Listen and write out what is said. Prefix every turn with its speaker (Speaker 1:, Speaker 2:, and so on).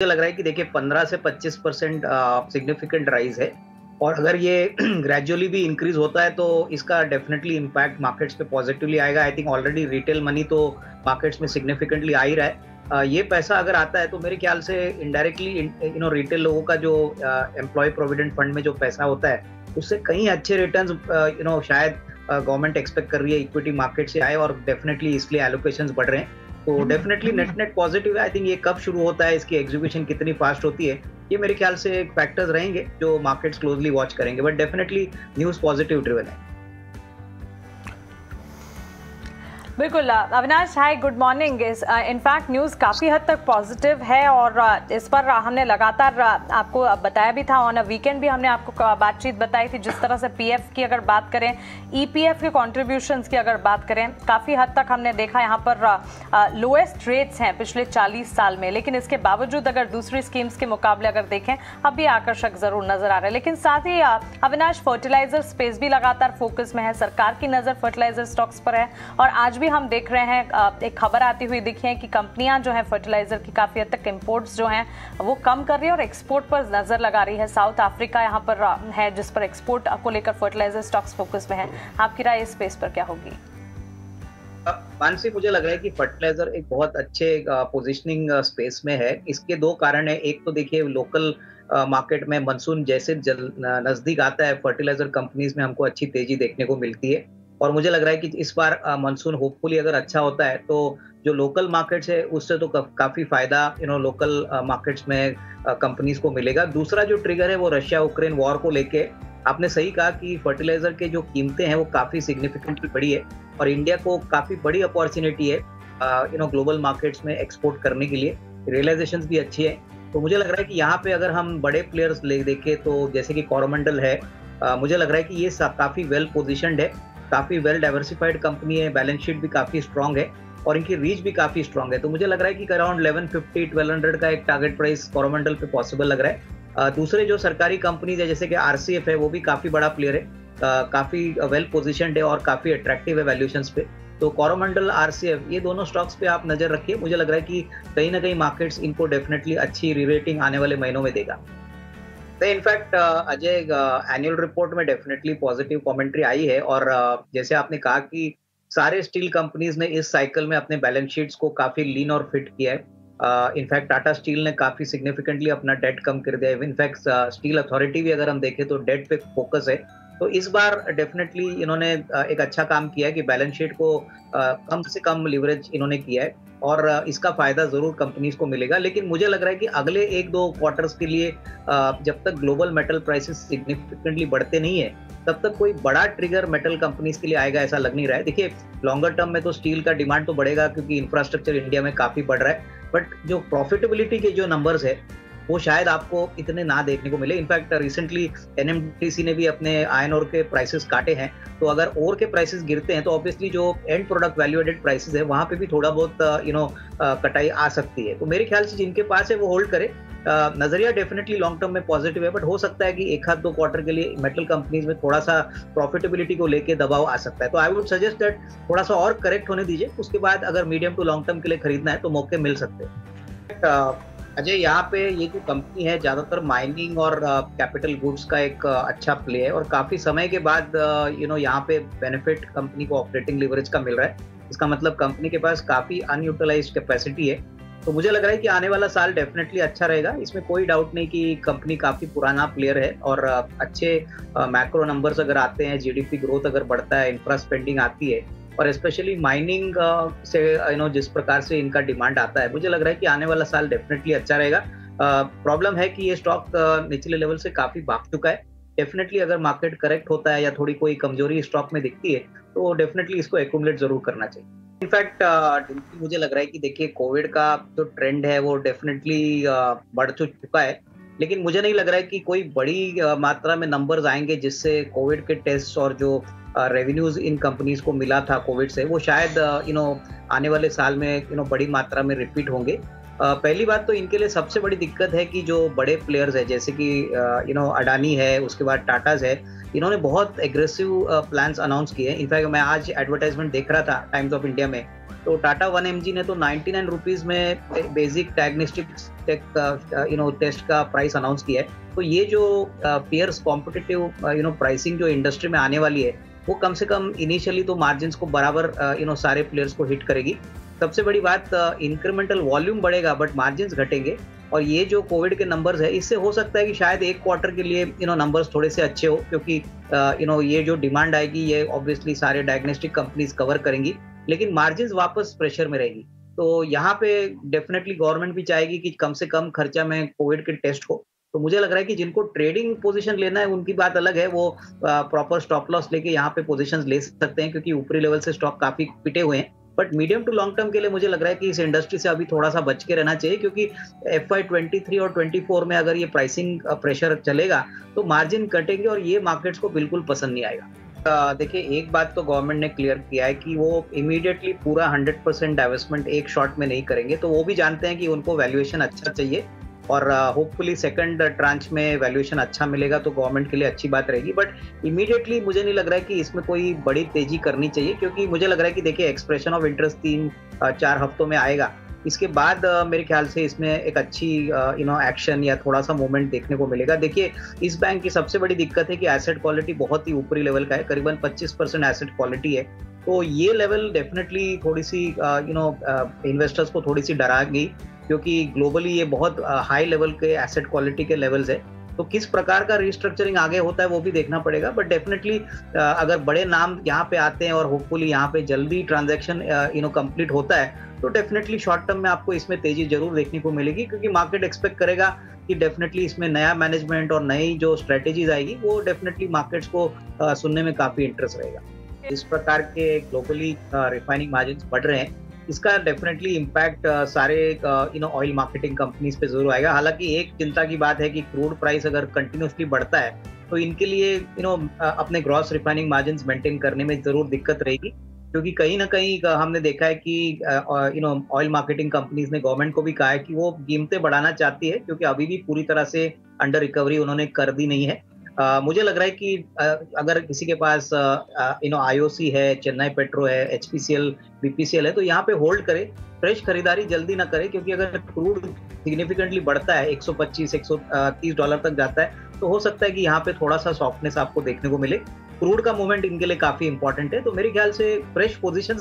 Speaker 1: मुझे लग रहा है कि देखिए 15 से 25% सिग्निफिकेंट राइज है और अगर ये ग्रेजुअली भी इंक्रीज होता है तो इसका डेफिनेटली इम्पैक्ट मार्केट्स पे पॉजिटिवली आएगा। I think already retail money तो मार्केट्स में सिग्निफिकेंटली आ ही रहा है। ये पैसा अगर आता है तो मेरे ख्याल से इनडायरेक्टली रिटेल लोगों का जो एम्प्लॉय प्रोविडेंट फंड में जो पैसा होता है उससे कहीं अच्छे रिटर्न्स शायद गवर्नमेंट एक्सपेक्ट कर रही है इक्विटी मार्केट से आए और डेफिनेटली इसलिए एलोकेशंस बढ़ रहे हैं। तो डेफिनेटली नेट नेट पॉजिटिव है। आई थिंक ये कब शुरू होता है, इसकी एग्जीक्यूशन कितनी फास्ट होती है, ये मेरे ख्याल से एक फैक्टर्स रहेंगे जो मार्केट्स क्लोजली वॉच करेंगे, but definitely news positive driven है।
Speaker 2: बिल्कुल अविनाश, हाय, गुड मॉर्निंग। इनफैक्ट न्यूज़ काफ़ी हद तक पॉजिटिव है और इस पर हमने लगातार आपको बताया भी था। ऑन अ वीकेंड भी हमने आपको बातचीत बताई थी। जिस तरह से पीएफ की अगर बात करें, ईपीएफ के कॉन्ट्रीब्यूशंस की अगर बात करें, काफ़ी हद तक हमने देखा यहाँ पर लोएस्ट रेट्स हैं पिछले 40 साल में। लेकिन इसके बावजूद अगर दूसरी स्कीम्स के मुकाबले अगर देखें, अब भी आकर्षक ज़रूर नज़र आ रहा है। लेकिन साथ ही अविनाश, फर्टिलाइजर स्पेस भी लगातार फोकस में है। सरकार की नज़र फर्टिलाइजर स्टॉक्स पर है और आज भी हम देख रहे हैं एक खबर आती हुई दिखी है कि कंपनियां जो है फर्टिलाइजर की काफी हद तक इंपोर्ट्स जो हैं वो कम कर रही है और एक्सपोर्ट पर नजर लगा रही है। साउथ अफ्रीका यहां पर है जिस पर एक्सपोर्ट को लेकर फर्टिलाइजर स्टॉक्स फोकस में है। आपकी राय इस स्पेस पर क्या होगी?
Speaker 1: मानसी, मुझे लग रहा है कि फर्टिलाइजर एक बहुत अच्छे पोजिशनिंग स्पेस में है। इसके दो कारण है। एक तो देखिए लोकल मार्केट में मानसून जैसे नजदीक आता है, फर्टिलाइजर कंपनीज में हमको अच्छी तेजी देखने को मिलती है और मुझे लग रहा है कि इस बार मानसून होपफुली अगर अच्छा होता है तो जो लोकल मार्केट्स है उससे तो काफी फायदा लोकल मार्केट्स में कंपनीज को मिलेगा। दूसरा जो ट्रिगर है वो रशिया यूक्रेन वॉर को लेके, आपने सही कहा कि फर्टिलाइजर के जो कीमतें हैं वो काफी सिग्निफिकेंटली बढ़ी है और इंडिया को काफी बड़ी अपॉर्चुनिटी है ग्लोबल मार्केट्स में एक्सपोर्ट करने के लिए। रियलाइजेशंस भी अच्छी है। तो मुझे लग रहा है कि यहाँ पे अगर हम बड़े प्लेयर्स देखें तो जैसे कि कोरोमंडल है, मुझे लग रहा है कि ये काफी वेल पोजिशनड है, काफी वेल डाइवर्सिफाइड कंपनी है, बैलेंस शीट भी काफी स्ट्रांग है और इनकी रीच भी काफी स्ट्रांग है। तो मुझे लग रहा है कि अराउंड 1150-1200 का एक टारगेट प्राइस कोरोमंडल पे पॉसिबल लग रहा है। दूसरे जो सरकारी कंपनीज है जैसे कि आरसीएफ है, वो भी काफी बड़ा प्लेयर है, काफी वेल पोजिशनड है और काफी अट्रैक्टिव है वैल्यूएशंस पे। तो कोरोमंडल, आरसीएफ, ये दोनों स्टॉक्स पे आप नजर रखिए। मुझे लग रहा है कि कहीं ना कहीं मार्केट्स इनको डेफिनेटली अच्छी रीरेटिंग आने वाले महीनों में देगा। इनफैक्ट अजय, एनुअल रिपोर्ट में डेफिनेटली पॉजिटिव कमेंट्री आई है और जैसे आपने कहा कि सारे स्टील कंपनीज ने इस साइकिल में अपने बैलेंस शीट्स को काफी लीन और फिट किया है। इनफैक्ट टाटा स्टील ने काफी सिग्निफिकेंटली अपना डेट कम कर दिया है। इनफैक्ट स्टील अथॉरिटी भी अगर हम देखें तो डेट पे फोकस है। तो इस बार डेफिनेटली इन्होंने एक अच्छा काम किया है कि बैलेंस शीट को कम से कम लिवरेज इन्होंने किया है और इसका फायदा जरूर कंपनीज को मिलेगा। लेकिन मुझे लग रहा है कि अगले 1-2 क्वार्टर्स के लिए जब तक ग्लोबल मेटल प्राइसेस सिग्निफिकेंटली बढ़ते नहीं है तब तक कोई बड़ा ट्रिगर मेटल कंपनीज के लिए आएगा ऐसा लग नहीं रहा है। देखिए लॉन्गर टर्म में तो स्टील का डिमांड तो बढ़ेगा क्योंकि इंफ्रास्ट्रक्चर इंडिया में काफी बढ़ रहा है, बट जो प्रॉफिटेबिलिटी के जो नंबर्स है वो शायद आपको इतने ना देखने को मिले। इनफैक्ट रिसेंटली एनएमडीसी ने भी अपने आयरन ओर के प्राइसेस काटे हैं। तो अगर ओर के प्राइसेस गिरते हैं तो ऑब्वियसली जो end product value added prices है वहां पे भी थोड़ा बहुत कटाई आ सकती है। तो मेरे ख्याल से जिनके पास है वो होल्ड करे। नजरिया डेफिनेटली लॉन्ग टर्म में पॉजिटिव है, बट हो सकता है कि 1-2 क्वार्टर के लिए मेटल कंपनीज में थोड़ा सा प्रॉफिटेबिलिटी को लेके दबाव आ सकता है। तो आई वुड सजेस्ट दैट थोड़ा सा और करेक्ट होने दीजिए, उसके बाद अगर मीडियम टू लॉन्ग टर्म के लिए खरीदना है तो मौके मिल सकते हैं। अजय, यहाँ पे ये जो कंपनी है ज्यादातर माइनिंग और कैपिटल गुड्स का एक अच्छा प्ले है और काफी समय के बाद यहाँ पे बेनिफिट कंपनी को ऑपरेटिंग लिवरेज का मिल रहा है। इसका मतलब कंपनी के पास काफी अनयूटिलाइज्ड कैपेसिटी है। तो मुझे लग रहा है कि आने वाला साल डेफिनेटली अच्छा रहेगा। इसमें कोई डाउट नहीं कि कंपनी काफी पुराना प्लेयर है और अच्छे मैक्रो नंबर्स अगर आते हैं, जीडीपी ग्रोथ अगर बढ़ता है, इंफ्रा स्पेंडिंग आती है और स्पेशली माइनिंग से जिस प्रकार से इनका डिमांड आता है, मुझे लग रहा है कि आने वाला साल डेफिनेटली अच्छा रहेगा। प्रॉब्लम है कि ये स्टॉक निचले लेवल से काफी भाग चुका है। डेफिनेटली अगर मार्केट करेक्ट होता है या थोड़ी कोई कमजोरी स्टॉक में दिखती है तो डेफिनेटली इसको एक्यूमुलेट जरूर करना चाहिए। इनफैक्ट मुझे लग रहा है कि देखिए कोविड का जो ट्रेंड है वो डेफिनेटली बढ़ चुका है, लेकिन मुझे नहीं लग रहा है कि कोई बड़ी मात्रा में नंबर्स आएंगे जिससे कोविड के टेस्ट और जो रेवेन्यूज इन कंपनीज को मिला था कोविड से वो शायद आने वाले साल में बड़ी मात्रा में रिपीट होंगे। पहली बात तो इनके लिए सबसे बड़ी दिक्कत है कि जो बड़े प्लेयर्स है जैसे कि अडानी है, उसके बाद टाटाज है, इन्होंने बहुत एग्रेसिव प्लान्स अनाउंस किए हैं। इनफैक्ट मैं आज एडवर्टाइजमेंट देख रहा था टाइम्स ऑफ इंडिया में, तो टाटा 1mg ने तो 99 रुपीज में बेसिक डायग्नोस्टिक टेस्ट का प्राइस अनाउंस किया है। तो ये जो फियर्स कॉम्पिटिटिव प्राइसिंग जो इंडस्ट्री में आने वाली है, वो कम से कम इनिशियली तो मार्जिन को बराबर सारे प्लेयर्स को हिट करेगी। सबसे बड़ी बात, इंक्रीमेंटल वॉल्यूम बढ़ेगा बट मार्जिन घटेंगे। और ये जो कोविड के नंबर्स है, इससे हो सकता है कि शायद एक क्वार्टर के लिए नंबर्स थोड़े से अच्छे हो, क्योंकि ये जो डिमांड आएगी ये ऑब्वियसली सारे डायग्नोस्टिक कंपनीज कवर करेंगी, लेकिन मार्जिन वापस प्रेशर में रहेगी। तो यहाँ पे डेफिनेटली गवर्नमेंट भी चाहेगी कि कम से कम खर्चा में कोविड के टेस्ट हो। तो मुझे लग रहा है कि जिनको ट्रेडिंग पोजीशन लेना है उनकी बात अलग है, वो प्रॉपर स्टॉप लॉस लेके यहाँ पे पोजीशंस ले सकते हैं, क्योंकि ऊपरी लेवल से स्टॉक काफी पिटे हुए हैं। But medium to long term के लिए मुझे लग रहा है कि इस इंडस्ट्री से अभी थोड़ा सा बच के रहना चाहिए, क्योंकि FY 23 और 24 में अगर ये प्राइसिंग प्रेशर चलेगा तो मार्जिन कटेंगे और ये मार्केट्स को बिल्कुल पसंद नहीं आएगा। देखिए, एक बात तो गवर्नमेंट ने क्लियर किया है कि वो इमीडिएटली पूरा 100% डाइवेस्टमेंट एक शॉट में नहीं करेंगे। तो वो भी जानते हैं कि उनको वैल्यूएशन अच्छा चाहिए, और होपफुली सेकंड ट्रांच में वैल्यूएशन अच्छा मिलेगा तो गवर्नमेंट के लिए अच्छी बात रहेगी। बट इमीडिएटली मुझे नहीं लग रहा है कि इसमें कोई बड़ी तेजी करनी चाहिए, क्योंकि मुझे लग रहा है कि देखिए, एक्सप्रेशन ऑफ इंटरेस्ट 3-4 हफ्तों में आएगा। इसके बाद मेरे ख्याल से इसमें एक अच्छी एक्शन या थोड़ा सा मूवमेंट देखने को मिलेगा। देखिए, इस बैंक की सबसे बड़ी दिक्कत है कि एसेट क्वालिटी बहुत ही ऊपरी लेवल का है, करीबन 25% एसेट क्वालिटी है। तो ये लेवल डेफिनेटली थोड़ी सी इन्वेस्टर्स को थोड़ी सी डराएगी, क्योंकि ग्लोबली ये बहुत हाई लेवल के एसेट क्वालिटी के लेवल्स है। तो किस प्रकार का रिस्ट्रक्चरिंग आगे होता है वो भी देखना पड़ेगा। बट डेफिनेटली अगर बड़े नाम यहाँ पे आते हैं और होपफुली यहाँ पे जल्दी ट्रांजैक्शन कंप्लीट होता है, तो डेफिनेटली शॉर्ट टर्म में आपको इसमें तेजी जरूर देखने को मिलेगी, क्योंकि मार्केट एक्सपेक्ट करेगा कि डेफिनेटली इसमें नया मैनेजमेंट और नई जो स्ट्रेटेजीज आएगी वो डेफिनेटली मार्केट्स को सुनने में काफी इंटरेस्ट रहेगा। इस प्रकार के ग्लोबली रिफाइनिंग मार्जिन बढ़ रहे हैं, इसका डेफिनेटली इम्पैक्ट सारे ऑयल मार्केटिंग कंपनीज पे जरूर आएगा। हालांकि एक चिंता की बात है कि क्रूड प्राइस अगर कंटिन्यूसली बढ़ता है तो इनके लिए अपने ग्रॉस रिफाइनिंग मार्जिन मेंटेन करने में जरूर दिक्कत रहेगी, क्योंकि कहीं ना कहीं हमने देखा है कि ऑयल मार्केटिंग कंपनीज ने गवर्नमेंट को भी कहा है कि वो कीमतें बढ़ाना चाहती है, क्योंकि अभी भी पूरी तरह से अंडर रिकवरी उन्होंने कर दी नहीं है। मुझे लग रहा है कि अगर किसी के पास IOC है, चेन्नई पेट्रो है, HPCL, BPCL है, तो यहाँ पे होल्ड करे, फ्रेश खरीदारी जल्दी ना करे, क्योंकि अगर क्रूड सिग्निफिकेंटली बढ़ता है, $125-130 तक जाता है, तो हो सकता है कि यहाँ पे थोड़ा सा सॉफ्टनेस आपको देखने को मिले। क्रूड का मूवमेंट इनके लिए काफी इंपॉर्टेंट है, तो मेरे ख्याल से फ्रेश पोजिशन